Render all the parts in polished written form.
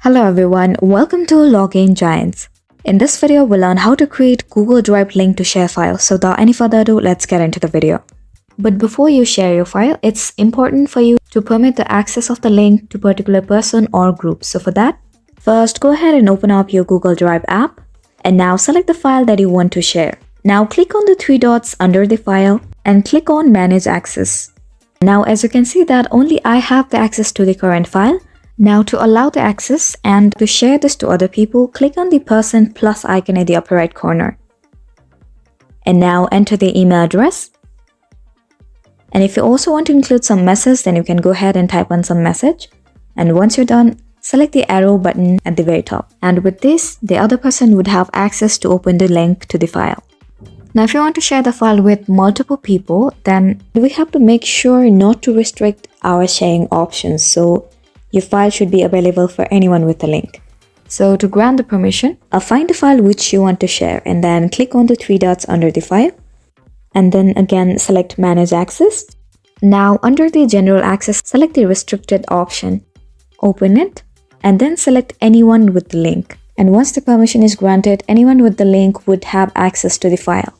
Hello everyone, welcome to Login Giants. In this video, we'll learn how to create Google Drive link to share file. So without any further ado, let's get into the video. But before you share your file, it's important for you to permit the access of the link to a particular person or group. So for that, first go ahead and open up your Google Drive app and now select the file that you want to share. Now click on the three dots under the file and click on Manage Access. Now as you can see that only I have the access to the current file. Now to allow the access and to share this to other people, click on the person plus icon in the upper right corner. And now enter the email address. And if you also want to include some message, then you can go ahead and type on some message. And once you're done, select the arrow button at the very top. And with this, the other person would have access to open the link to the file. Now if you want to share the file with multiple people, then we have to make sure not to restrict our sharing options. So your file should be available for anyone with a link. So to grant the permission, find the file which you want to share and then click on the three dots under the file. And then again select Manage Access. Now under the General Access, select the Restricted option. Open it and then select anyone with the link. And once the permission is granted, anyone with the link would have access to the file.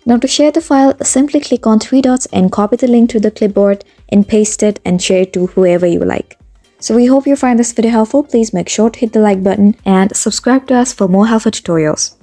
Now to share the file, simply click on three dots and copy the link to the clipboard and paste it and share it to whoever you like. So we hope you find this video helpful. Please make sure to hit the like button and subscribe to us for more helpful tutorials.